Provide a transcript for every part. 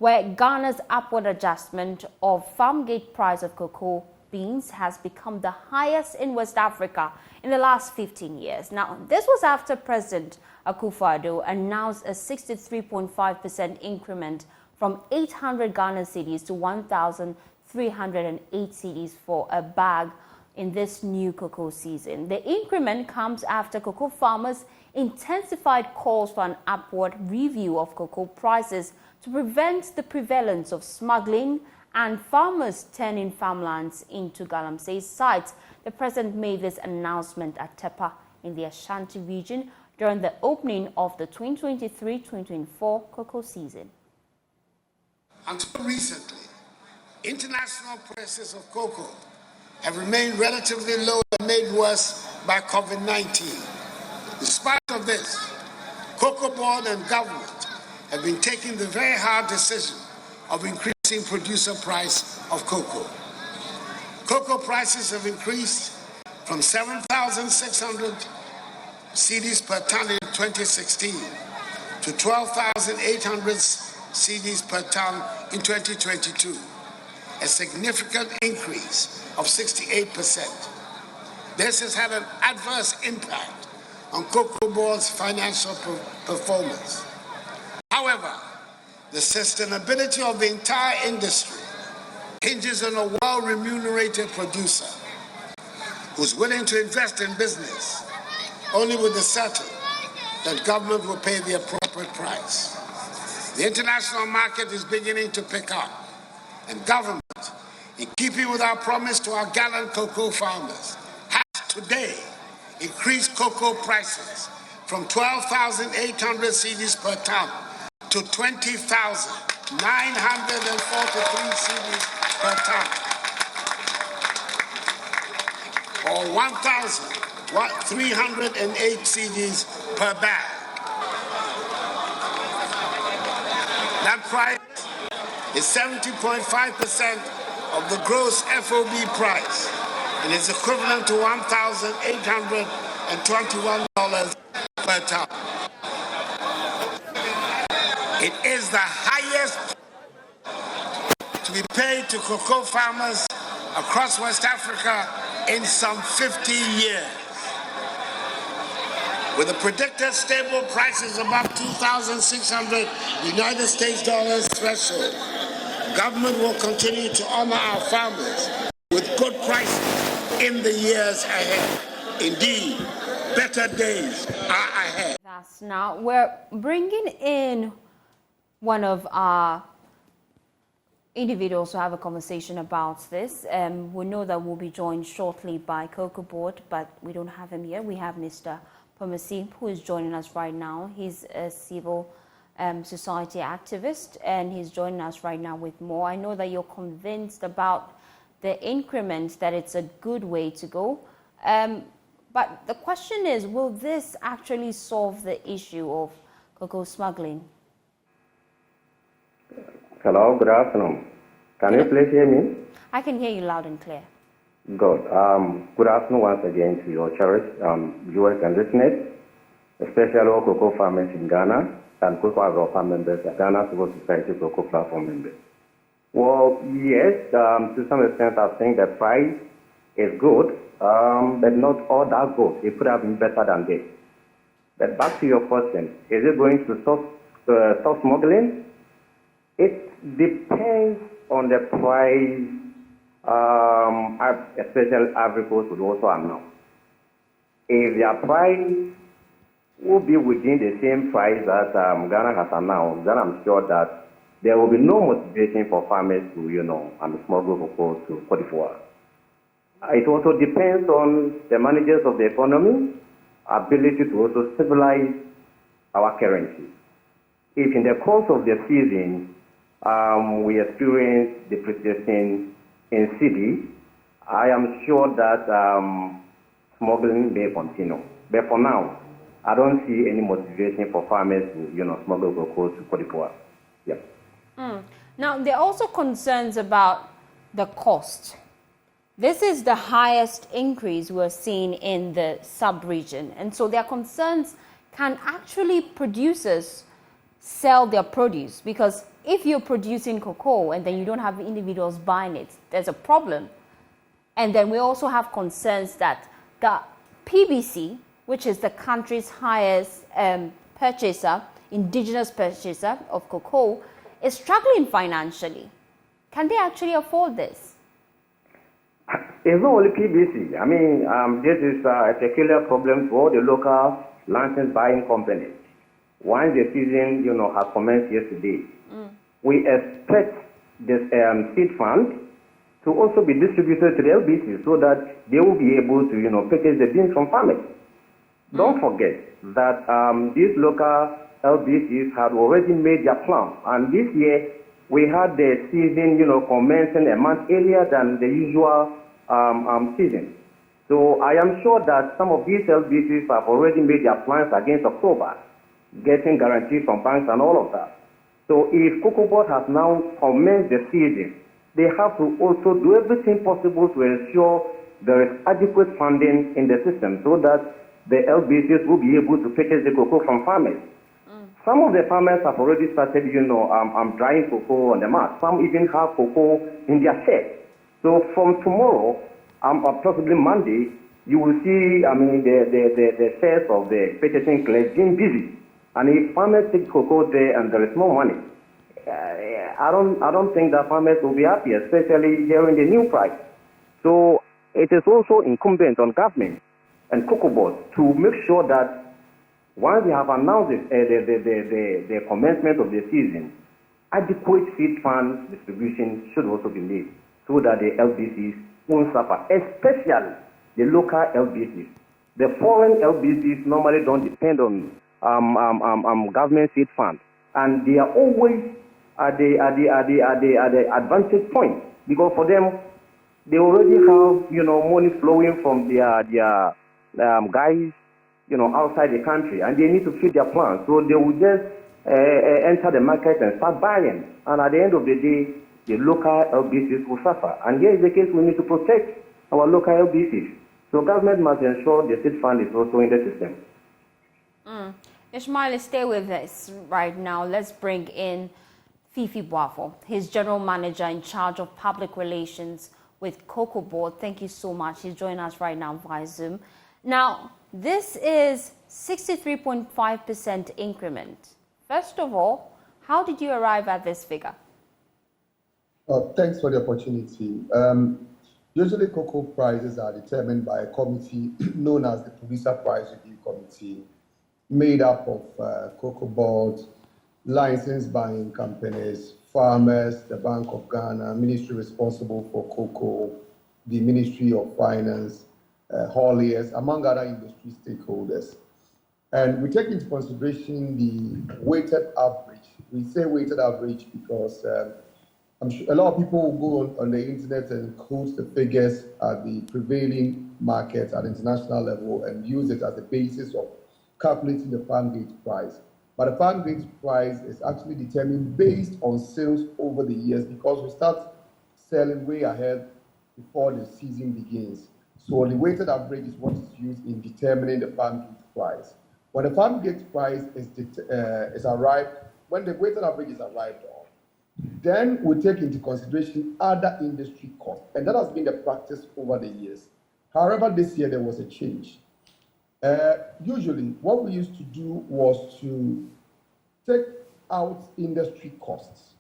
where Ghana's upward adjustment of farm gate price of cocoa beans has become the highest in West Africa in the last 15 years. Now, this was after President Akufo-Addo announced a 63.5% increment from 800 Ghana cedis to 1,308 cedis for a bag in this new cocoa season. The increment comes after cocoa farmers intensified calls for an upward review of cocoa prices to prevent the prevalence of smuggling and farmers turning farmlands into galamsey sites. The president made this announcement at Tepa in the Ashanti region during the opening of the 2023-2024 cocoa season. Until recently, international prices of cocoa have remained relatively low and made worse by COVID-19. In spite of this, Cocoa Board and government have been taking the very hard decision of increasing producer price of cocoa. Cocoa prices have increased from 7,600 cedis per ton in 2016 to 12,800 cedis per ton in 2022, a significant increase of 68%. This has had an adverse impact on Cocoa Board's financial performance. However, the sustainability of the entire industry hinges on a well-remunerated producer who's willing to invest in business only with the certain that government will pay the appropriate price. The international market is beginning to pick up, and government, in keeping with our promise to our gallant cocoa farmers, has today increased cocoa prices from 12,800 cedis per ton to 20,943 cedis per ton, or 1,308 cedis per bag. That price is 70.5% of the gross FOB price and is equivalent to $1,821 per ton. It is the highest to be paid to cocoa farmers across West Africa in some 50 years. With the predicted stable prices above 2,600 United States dollars threshold, government will continue to honor our farmers with good prices in the years ahead. Indeed, better days are ahead. Now, we're bringing in one of our individuals to have a conversation about this. We know that we'll be joined shortly by Cocoa Board, but we don't have him here. We have Mr. Pomasi, who is joining us right now. He's a civil society activist, and he's joining us right now with more. I know that you're convinced about the increment, that it's a good way to go. But the question is, will this actually solve the issue of cocoa smuggling? Hello, good afternoon. Can you please hear me? I can hear you loud and clear. Good. Good afternoon once again to your cherished viewers and listeners, especially all cocoa farmers in Ghana and cocoa agro-farm members, Ghana Civil Society Cocoa Platform members. Well, yes, to some extent I think the price is good, but not all that good. It could have been better than this. But back to your question, is it going to stop smuggling? It depends on the price, especially Ivory Coast would also announce. If their price will be within the same price that Ghana has announced, then I'm sure that there will be no motivation for farmers to, smuggle cocoa to Côte d'Ivoire. It also depends on the managers of the economy, ability to also stabilize our currency. If in the course of the season, we experience depreciation in cedi, I am sure that smuggling may continue. But for now, I don't see any motivation for farmers to, smuggle cocoa to Côte d'Ivoire. Yeah. Now, there are also concerns about the cost. This is the highest increase we're seeing in the sub-region. And so there are concerns, can actually producers sell their produce? Because if you're producing cocoa and then you don't have individuals buying it, there's a problem. And then we also have concerns that the PBC, which is the country's highest purchaser, indigenous purchaser of cocoa, is struggling financially. Can they actually afford this? It's not only PBC. I mean, this is a peculiar problem for the local license buying companies. Once the season, has commenced yesterday, we expect this seed fund to also be distributed to the LBC so that they will be able to, purchase the beans from farmers. Don't forget that these local LBCs had already made their plans, and this year we had the season, commencing a month earlier than the usual season. So I am sure that some of these LBCs have already made their plans against October, getting guarantees from banks and all of that. So if Cocoa Board has now commenced the season, they have to also do everything possible to ensure there is adequate funding in the system so that the LBCs will be able to purchase the cocoa from farmers. Some of the farmers have already started, drying cocoa on the mat. Some even have cocoa in their sheds. So from tomorrow, possibly Monday, you will see, the shares of the purchasing clerks being busy. And if farmers take cocoa there and there is no money, I don't think that farmers will be happy, especially hearing the new price. So it is also incumbent on government and Cocoa Board to make sure that once they have announced the commencement of the season, adequate seed fund distribution should also be made so that the LBCs won't suffer, especially the local LBCs. The foreign LBCs normally don't depend on government seed funds, and they are always at the advantage point because for them they already have money flowing from their guys outside the country, and they need to feed their plants. So they will just enter the market and start buying. And at the end of the day, the local LBCs will suffer. And here is the case: we need to protect our local LBCs. So government must ensure the seed fund is also in the system. Ishmael, stay with us right now. Let's bring in Fifi Boafo, his general manager in charge of public relations with Cocoa Board. Thank you so much. He's joining us right now via Zoom. Now, this is 63.5% increment. First of all, how did you arrive at this figure? Thanks for the opportunity. Usually cocoa prices are determined by a committee known as the Producer Price Review Committee, made up of Cocoa Board, licensed buying companies, farmers, the Bank of Ghana, ministry responsible for cocoa, the Ministry of Finance, hauliers, among other industry stakeholders. And we take into consideration the weighted average. We say weighted average because I'm sure a lot of people will go on the internet and quote the figures at the prevailing market at international level and use it as a basis of calculating the farm gate price. But the farm gate price is actually determined based on sales over the years because we start selling way ahead before the season begins. So the weighted average is what is used in determining the farm gate price. When the farm gate price is arrived, when the weighted average is arrived on, then we take into consideration other industry costs, and that has been the practice over the years. However, this year there was a change. Usually, what we used to do was to take out industry costs,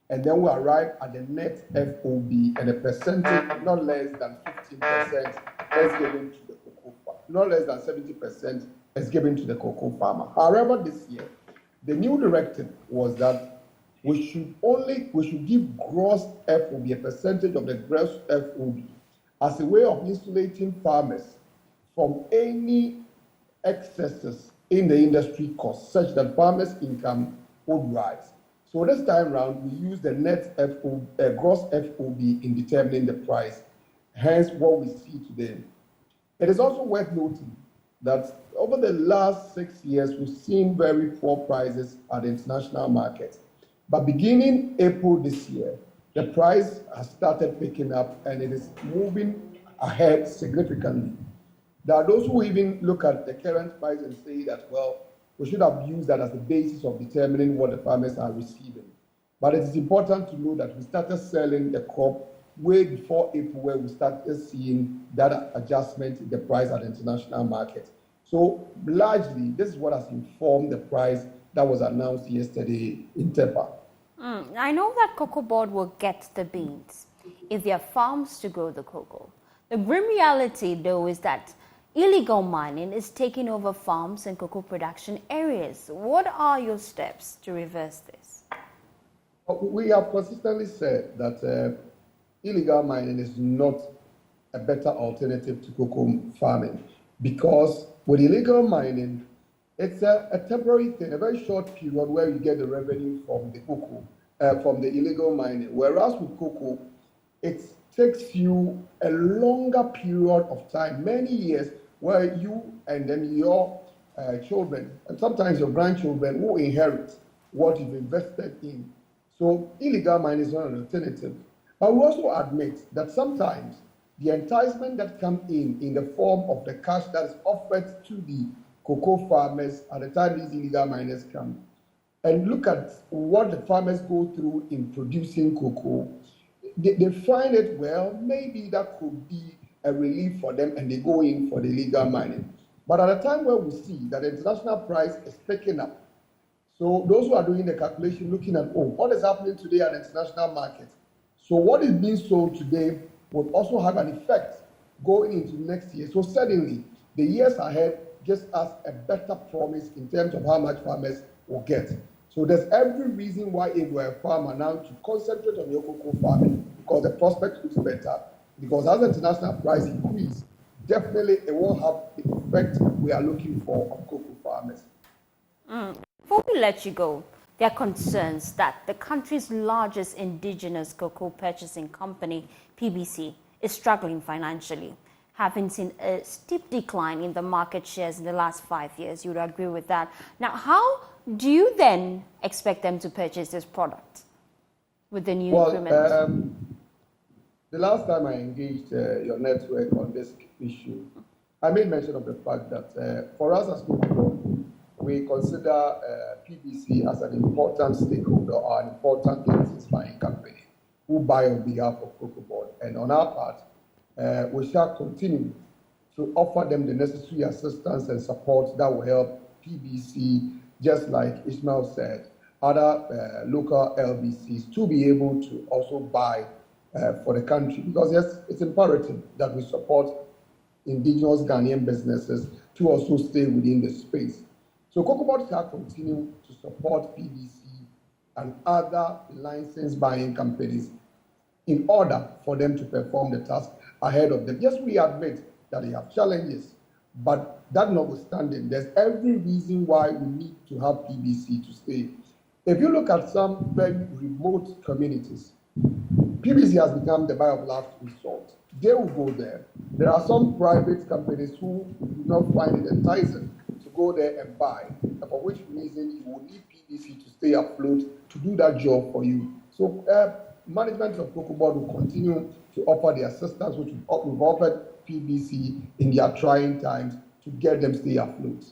and then we arrive at the net FOB and a percentage not less than 15% is given to the cocoa farmer, not less than 70% is given to the cocoa farmer. However, this year, the new directive was that we should give gross FOB, a percentage of the gross FOB, as a way of insulating farmers from any excesses in the industry costs, such that farmers' income would rise. So this time around, we use the net gross FOB in determining the price, hence what we see today. It is also worth noting that over the last 6 years, we've seen very poor prices at the international market. But beginning April this year, the price has started picking up and it is moving ahead significantly. There are those who even look at the current price and say that, well, we should have used that as the basis of determining what the farmers are receiving. But it is important to know that we started selling the crop way before April, where we started seeing that adjustment in the price at the international market. So largely, this is what has informed the price that was announced yesterday in TEPA. I know that Cocoa Board will get the beans if there are farms to grow the cocoa. The grim reality, though, is that illegal mining is taking over farms and cocoa production areas. What are your steps to reverse this? We have consistently said that illegal mining is not a better alternative to cocoa farming, because with illegal mining, it's a temporary thing, a very short period where you get the revenue from the cocoa, from the illegal mining. Whereas with cocoa, it takes you a longer period of time, many years, where you and then your children, and sometimes your grandchildren, will inherit what you've invested in. So illegal mining is not an alternative. But we also admit that sometimes the enticement that comes in the form of the cash that is offered to the cocoa farmers at the time these illegal miners come, and look at what the farmers go through in producing cocoa, they find it, well, maybe that could be a relief for them, and they go in for the illegal mining. But at a time where we see that the international price is picking up, so those who are doing the calculation, looking at, what is happening today at the international market? So what is being sold today will also have an effect going into next year. So suddenly, the years ahead gives us a better promise in terms of how much farmers will get. So there's every reason why if we're a farmer now to concentrate on your cocoa farming, because the prospect looks better. Because as the international price increase, definitely it will have the effect we are looking for on cocoa farmers. Before we let you go, there are concerns that the country's largest indigenous cocoa purchasing company, PBC, is struggling financially, having seen a steep decline in the market shares in the last 5 years. You would agree with that. Now, how do you then expect them to purchase this product with the new increment? The last time I engaged your network on this issue, I made mention of the fact that for us as Cocoa, we consider PBC as an important stakeholder or an important license buying company who buy on behalf of Cocoa Board. And on our part, we shall continue to offer them the necessary assistance and support that will help PBC, just like Ishmael said, other local LBCs to be able to also buy for the country. Because yes, it's imperative that we support indigenous Ghanaian businesses to also stay within the space. So Cocoa Board shall continue to support PBC and other license buying companies in order for them to perform the task ahead of them. Yes, we admit that they have challenges, but that notwithstanding, there's every reason why we need to have PBC to stay. If you look at some very remote communities, PBC has become the buy of last resort. They will go there. There are some private companies who do not find it enticing to go there and buy, for which reason you will need PBC to stay afloat to do that job for you. So management of Cocoa Board will continue to offer the assistance which we've offered PBC in their trying times to get them stay afloat.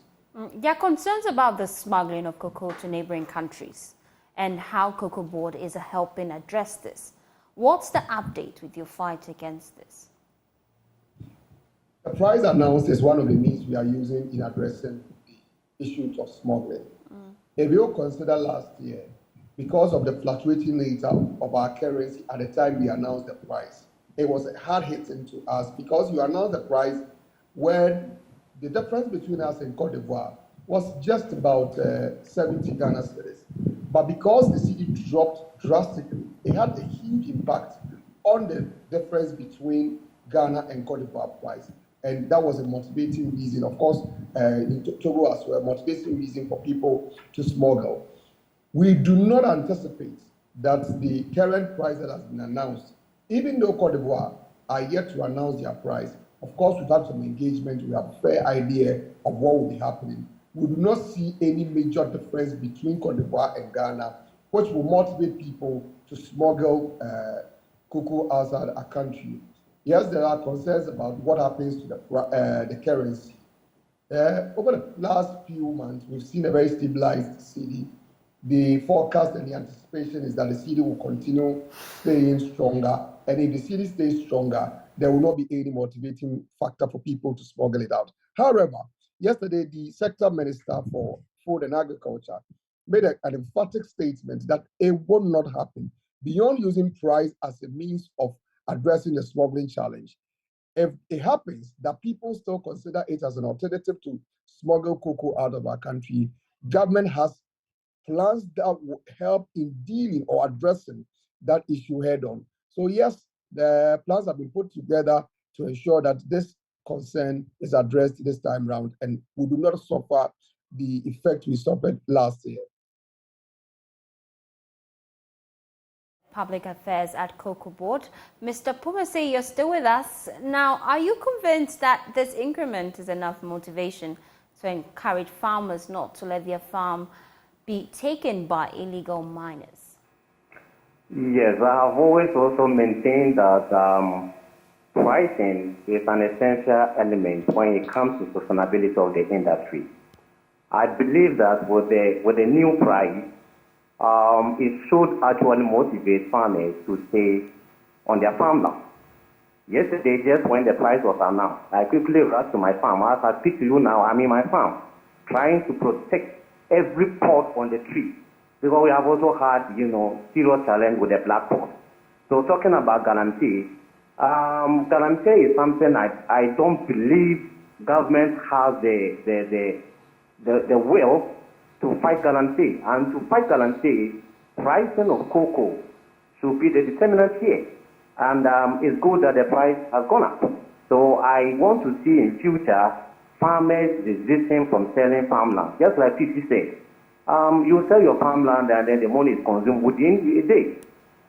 There are concerns about the smuggling of cocoa to neighboring countries and how Cocoa Board is helping address this. What's the update with your fight against this? The price announced is one of the means we are using in addressing the issues of smuggling. If you consider last year, because of the fluctuating nature of our currency at the time we announced the price, it was a hard hitting to us because you announced the price when the difference between us and Cote d'Ivoire was just about 70 Ghana cedis. But because the cedi dropped drastically, it had a huge impact on the difference between Ghana and Cote d'Ivoire price. And that was a motivating reason, of course, in Togo as well, motivating reason for people to smuggle. We do not anticipate that the current price that has been announced, even though Cote d'Ivoire are yet to announce their price, of course, we've had some engagement, we have a fair idea of what will be happening. We do not see any major difference between Cote d'Ivoire and Ghana, which will motivate people to smuggle cocoa outside our country. Yes, there are concerns about what happens to the currency. Over the last few months, we've seen a very stabilized cedi. The forecast and the anticipation is that the cedi will continue staying stronger. And if the cedi stays stronger, there will not be any motivating factor for people to smuggle it out. However, yesterday, the sector minister for food and agriculture made an emphatic statement that it will not happen. Beyond using price as a means of addressing the smuggling challenge, if it happens that people still consider it as an alternative to smuggle cocoa out of our country, government has plans that will help in dealing or addressing that issue head on. So yes, the plans have been put together to ensure that this concern is addressed this time round and we do not suffer the effect we suffered last year. Public Affairs at Cocoa Board. Mr. Pumase, you're still with us. Now, are you convinced that this increment is enough motivation to encourage farmers not to let their farm be taken by illegal miners? Yes, I have always also maintained that pricing is an essential element when it comes to sustainability of the industry. I believe that with the new price, it should actually motivate farmers to stay on their farmland. Yesterday, just when the price was announced, I quickly rushed to my farm. As I speak to you now, I'm in my farm, trying to protect every pot on the tree, because we have also had, serious challenge with the black pot. So talking about guarantee, guarantee is something I don't believe government has the will to fight guarantee. And to fight guarantee, pricing of cocoa should be the determinant here. And it's good that the price has gone up. So I want to see in future farmers resisting from selling farmland. Just like Titi said, you sell your farmland and then the money is consumed within a day.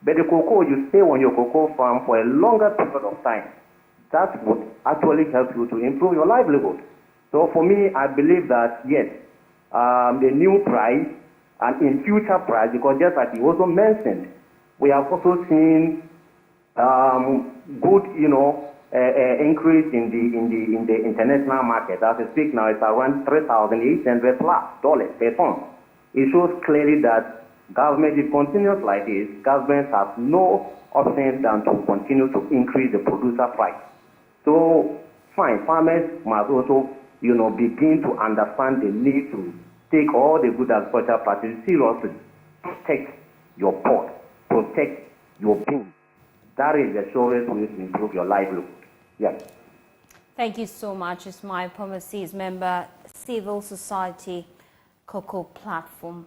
But the cocoa, you stay on your cocoa farm for a longer period of time. That would actually help you to improve your livelihood. So for me, I believe that, yes, the new price and in future price, because just as you also mentioned, we have also seen good, increase in the international market. As we speak now, it's around $3,800+ per ton. It shows clearly that government, if continues like this, government has no option than to continue to increase the producer price. So, fine, farmers must also, begin to understand the need to take all the good agricultural practices seriously. Protect your pot, protect your beans. That is the surest way to improve your livelihood. Yes. Thank you so much. Ismail Pomasi is member Civil Society Cocoa Platform.